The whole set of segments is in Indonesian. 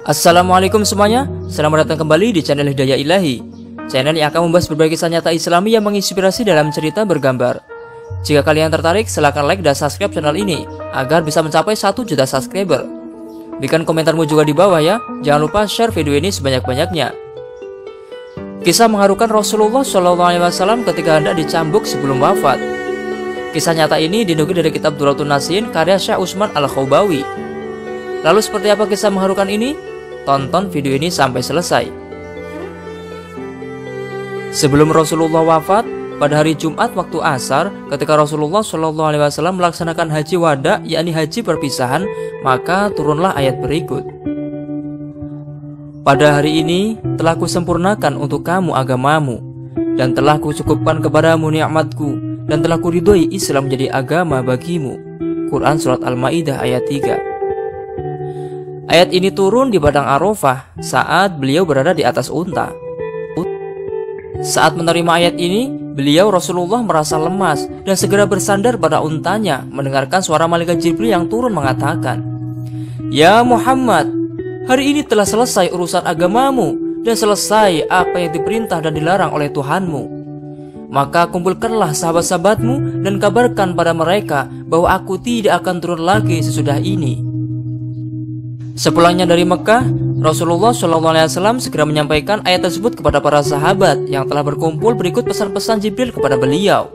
Assalamualaikum semuanya, selamat datang kembali di channel Hidayah Ilahi, channel yang akan membahas berbagai kisah nyata Islami yang menginspirasi dalam cerita bergambar. Jika kalian tertarik, silahkan like dan subscribe channel ini agar bisa mencapai 1 juta subscriber. Berikan komentarmu juga di bawah ya, jangan lupa share video ini sebanyak-banyaknya. Kisah mengharukan Rasulullah SAW ketika hendak dicambuk sebelum wafat. Kisah nyata ini dinukil dari kitab Duratul Nasin karya Syekh Utsman Al-Khawbawi. Lalu seperti apa kisah mengharukan ini? Tonton video ini sampai selesai. Sebelum Rasulullah wafat, pada hari Jumat waktu Asar, ketika Rasulullah SAW melaksanakan haji wada, yakni haji perpisahan, maka turunlah ayat berikut. Pada hari ini telah kusempurnakan untuk kamu agamamu, dan telah kucukupkan kepadamu nikmatku, dan telah kuridhoi Islam menjadi agama bagimu. Quran Surat Al-Ma'idah ayat 3. Ayat ini turun di padang Arafah saat beliau berada di atas unta. Saat menerima ayat ini, beliau Rasulullah merasa lemas dan segera bersandar pada untanya mendengarkan suara malaikat Jibril yang turun mengatakan, "Ya Muhammad, hari ini telah selesai urusan agamamu dan selesai apa yang diperintah dan dilarang oleh Tuhanmu. Maka kumpulkanlah sahabat-sahabatmu dan kabarkan pada mereka bahwa aku tidak akan turun lagi sesudah ini." Sepulangnya dari Mekah, Rasulullah SAW segera menyampaikan ayat tersebut kepada para sahabat yang telah berkumpul berikut pesan-pesan Jibril kepada beliau.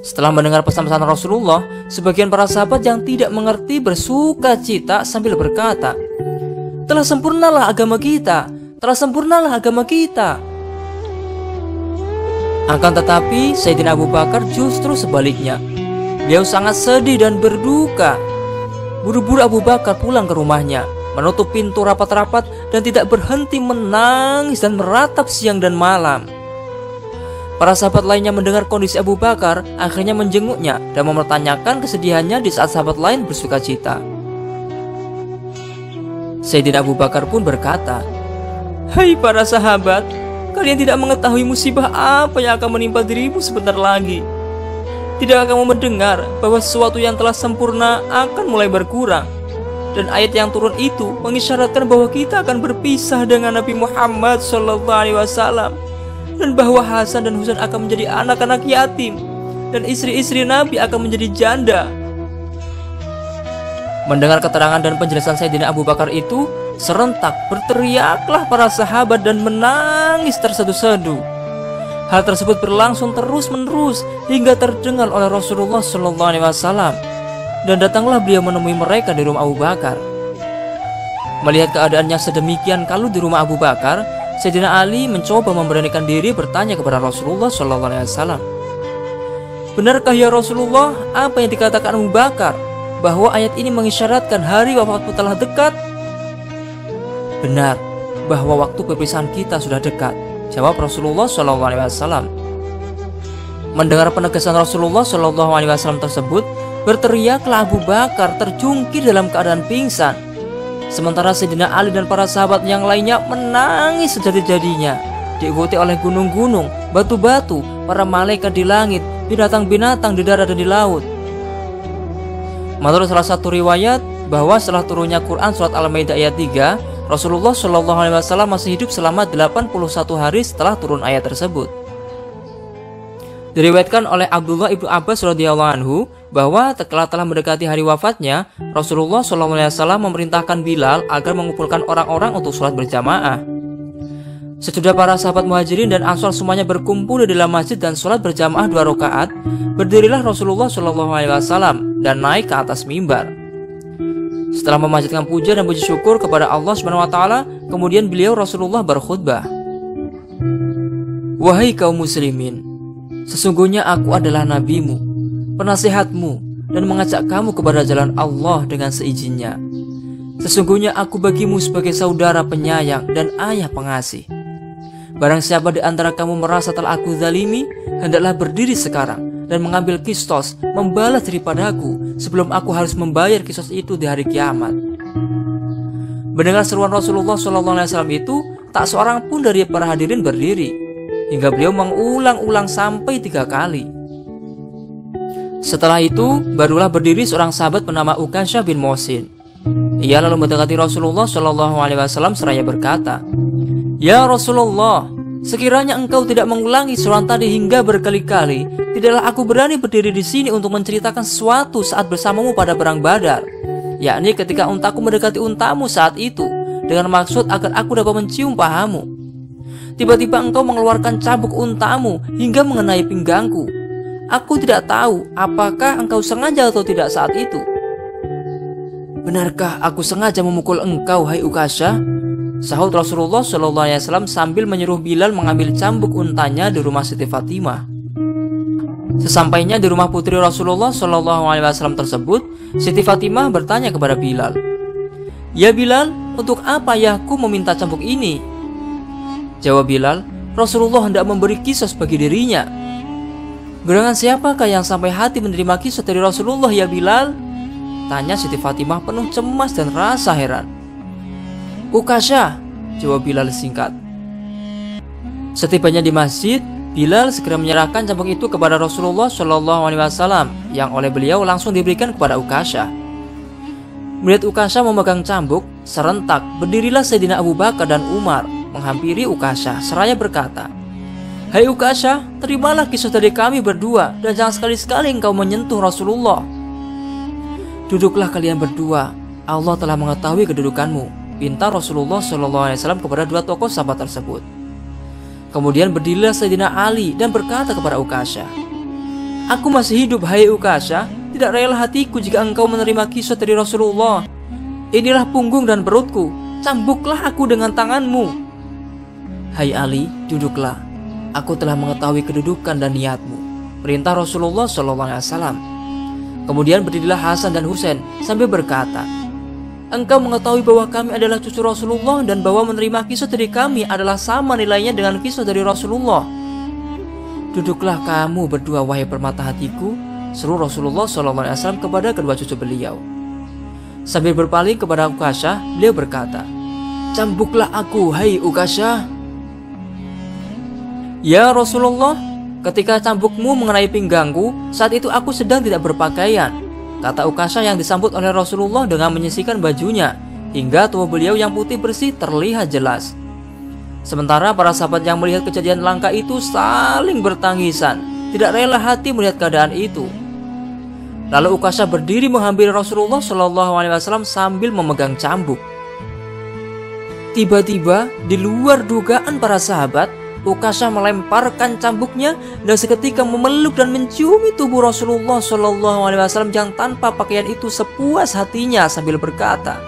Setelah mendengar pesan-pesan Rasulullah, sebagian para sahabat yang tidak mengerti bersuka cita sambil berkata, "Telah sempurnalah agama kita, telah sempurnalah agama kita." Akan tetapi Sayyidina Abu Bakar justru sebaliknya. Beliau sangat sedih dan berduka. Buru-buru Abu Bakar pulang ke rumahnya, menutup pintu rapat-rapat dan tidak berhenti menangis dan meratap siang dan malam. Para sahabat lainnya mendengar kondisi Abu Bakar, akhirnya menjenguknya dan mempertanyakan kesedihannya di saat sahabat lain bersuka cita. Sayyidina Abu Bakar pun berkata, "Hai para sahabat, kalian tidak mengetahui musibah apa yang akan menimpa dirimu sebentar lagi. Tidakkah kamu mendengar bahwa sesuatu yang telah sempurna akan mulai berkurang? Dan ayat yang turun itu mengisyaratkan bahwa kita akan berpisah dengan Nabi Muhammad SAW, dan bahwa Hasan dan Husain akan menjadi anak-anak yatim, dan istri-istri Nabi akan menjadi janda." Mendengar keterangan dan penjelasan Sayyidina Abu Bakar itu, serentak berteriaklah para sahabat dan menangis terseduh-seduh. Hal tersebut berlangsung terus-menerus hingga terdengar oleh Rasulullah SAW, dan datanglah beliau menemui mereka di rumah Abu Bakar. Melihat keadaan yang sedemikian kalut di rumah Abu Bakar, Sayyidina Ali mencoba memberanikan diri bertanya kepada Rasulullah SAW, "Benarkah ya Rasulullah apa yang dikatakan Abu Bakar, bahwa ayat ini mengisyaratkan hari wafatmu telah dekat?" "Benar, bahwa waktu perpisahan kita sudah dekat," jawab Rasulullah SAW. Mendengar penegasan Rasulullah SAW tersebut, berteriaklah Abu Bakar terjungkir dalam keadaan pingsan. Sementara Sayyidina Ali dan para sahabat yang lainnya menangis sejadi-jadinya, diikuti oleh gunung-gunung, batu-batu, para malaikat di langit, binatang-binatang di darat dan di laut. Menurut salah satu riwayat, bahwa setelah turunnya Quran Surat Al-Ma'idah ayat 3, Rasulullah SAW masih hidup selama 81 hari setelah turun ayat tersebut. Diriwayatkan oleh Abdullah ibnu Abbas radhiyallahu anhu bahwa telah mendekati hari wafatnya, Rasulullah SAW memerintahkan Bilal agar mengumpulkan orang-orang untuk sholat berjamaah. Sesudah para sahabat Muhajirin dan Ansor semuanya berkumpul di dalam masjid dan sholat berjamaah 2 rakaat, berdirilah Rasulullah SAW dan naik ke atas mimbar. Setelah memanjatkan puja dan puji syukur kepada Allah SWT, kemudian beliau Rasulullah berkhutbah, "Wahai kaum muslimin, sesungguhnya aku adalah nabimu, penasihatmu, dan mengajak kamu kepada jalan Allah dengan seizinnya. Sesungguhnya aku bagimu sebagai saudara penyayang dan ayah pengasih. Barang siapa di antara kamu merasa telah aku zalimi, hendaklah berdiri sekarang dan mengambil kistos, membalas daripadaku sebelum aku harus membayar kistos itu di hari kiamat." Mendengar seruan Rasulullah SAW itu, tak seorang pun dari para hadirin berdiri, hingga beliau mengulang-ulang sampai 3 kali. Setelah itu, barulah berdiri seorang sahabat bernama Ukasyah bin Muhsin. Ia lalu mendekati Rasulullah Shallallahu Alaihi Wasallam seraya berkata, "Ya Rasulullah, sekiranya engkau tidak mengulangi surat tadi hingga berkali-kali, tidaklah aku berani berdiri di sini untuk menceritakan sesuatu saat bersamamu pada perang Badar, yakni ketika untaku mendekati untamu saat itu, dengan maksud agar aku dapat mencium pahamu. Tiba-tiba engkau mengeluarkan cambuk untamu hingga mengenai pinggangku. Aku tidak tahu apakah engkau sengaja atau tidak saat itu." "Benarkah aku sengaja memukul engkau, hai Ukasyah?" sahut Rasulullah Shallallahu Alaihi Wasallam sambil menyuruh Bilal mengambil cambuk untanya di rumah Siti Fatimah. Sesampainya di rumah putri Rasulullah Shallallahu Alaihi Wasallam tersebut, Siti Fatimah bertanya kepada Bilal, "Ya Bilal, untuk apa ayahku meminta cambuk ini?" Jawab Bilal, "Rasulullah hendak memberi kisos bagi dirinya." "Gerangan siapakah yang sampai hati menerima kisos dari Rasulullah, ya Bilal?" tanya Siti Fatimah penuh cemas dan rasa heran. "Ukasyah," jawab Bilal singkat. Setibanya di masjid, Bilal segera menyerahkan cambuk itu kepada Rasulullah Shallallahu Alaihi Wasallam, yang oleh beliau langsung diberikan kepada Ukasyah. Melihat Ukasyah memegang cambuk, serentak berdirilah Sayyidina Abu Bakar dan Umar menghampiri Ukasyah seraya berkata, "Hai Ukasyah, terimalah kisos dari kami berdua dan jangan sekali-sekali engkau menyentuh Rasulullah." "Duduklah kalian berdua, Allah telah mengetahui kedudukanmu," pinta Rasulullah SAW kepada dua tokoh sahabat tersebut. Kemudian berdirilah Sayyidina Ali dan berkata kepada Ukasyah, "Aku masih hidup, hai Ukasyah, tidak rela hatiku jika engkau menerima kisah dari Rasulullah. Inilah punggung dan perutku, cambuklah aku dengan tanganmu." "Hai Ali, duduklah, aku telah mengetahui kedudukan dan niatmu," perintah Rasulullah SAW. Kemudian berdirilah Hasan dan Husain sambil berkata, "Engkau mengetahui bahwa kami adalah cucu Rasulullah dan bahwa menerima kisah dari kami adalah sama nilainya dengan kisah dari Rasulullah. Duduklah kamu berdua, wahai permata hatiku," seru Rasulullah SAW kepada kedua cucu beliau. Sambil berpaling kepada Ukasyah, beliau berkata, "Cambuklah aku, hai Ukasyah." "Ya Rasulullah, ketika cambukmu mengenai pinggangku, saat itu aku sedang tidak berpakaian," kata Ukasyah yang disambut oleh Rasulullah dengan menyisikan bajunya hingga tubuh beliau yang putih bersih terlihat jelas. Sementara para sahabat yang melihat kejadian langka itu saling bertangisan, tidak rela hati melihat keadaan itu. Lalu Ukasyah berdiri menghampiri Rasulullah SAW sambil memegang cambuk. Tiba-tiba di luar dugaan para sahabat, Ukasyah melemparkan cambuknya dan seketika memeluk dan menciumi tubuh Rasulullah SAW yang tanpa pakaian itu sepuas hatinya sambil berkata,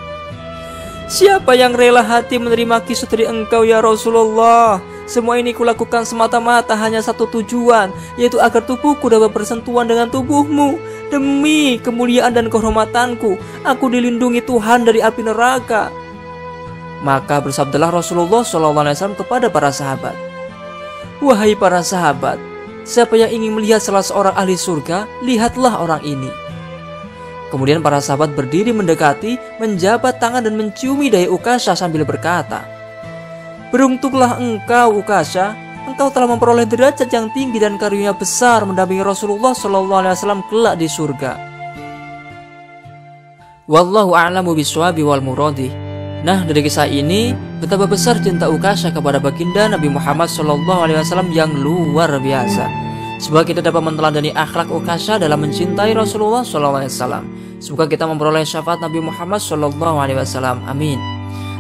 "Siapa yang rela hati menerima kisah dari engkau, ya Rasulullah? Semua ini kulakukan semata-mata hanya satu tujuan, yaitu agar tubuhku dapat bersentuhan dengan tubuhmu. Demi kemuliaan dan kehormatanku, aku dilindungi Tuhan dari api neraka." Maka bersabdalah Rasulullah SAW kepada para sahabat, "Wahai para sahabat, siapa yang ingin melihat salah seorang ahli surga, lihatlah orang ini." Kemudian para sahabat berdiri mendekati, menjabat tangan dan menciumi dahi Ukasyah sambil berkata, "Beruntunglah engkau Ukasyah, engkau telah memperoleh derajat yang tinggi dan karunia besar mendampingi Rasulullah SAW kelak di surga." Wallahu a'lamu bishawab wal muradi. Nah, dari kisah ini betapa besar cinta Ukasyah kepada baginda Nabi Muhammad SAW yang luar biasa. Semoga kita dapat meneladani akhlak Ukasyah dalam mencintai Rasulullah SAW. Semoga kita memperoleh syafaat Nabi Muhammad SAW. Amin.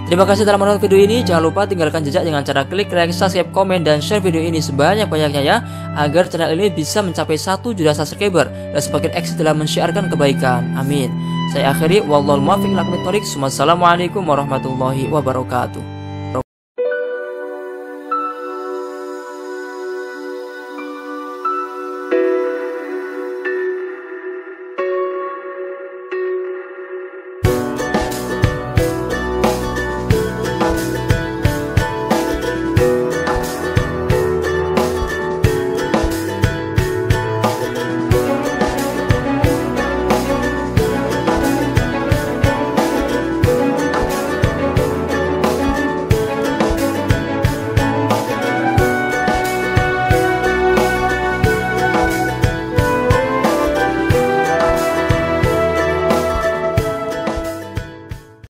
Terima kasih telah menonton video ini. Jangan lupa tinggalkan jejak dengan cara klik like, subscribe, komen, dan share video ini sebanyak-banyaknya ya, agar channel ini bisa mencapai 1 juta subscriber dan semakin eksis dalam mensyiarkan kebaikan. Amin. Saya akhiri, wallahul muwaffiq ila aqwamit thoriq. Wassalamualaikum warahmatullahi wabarakatuh.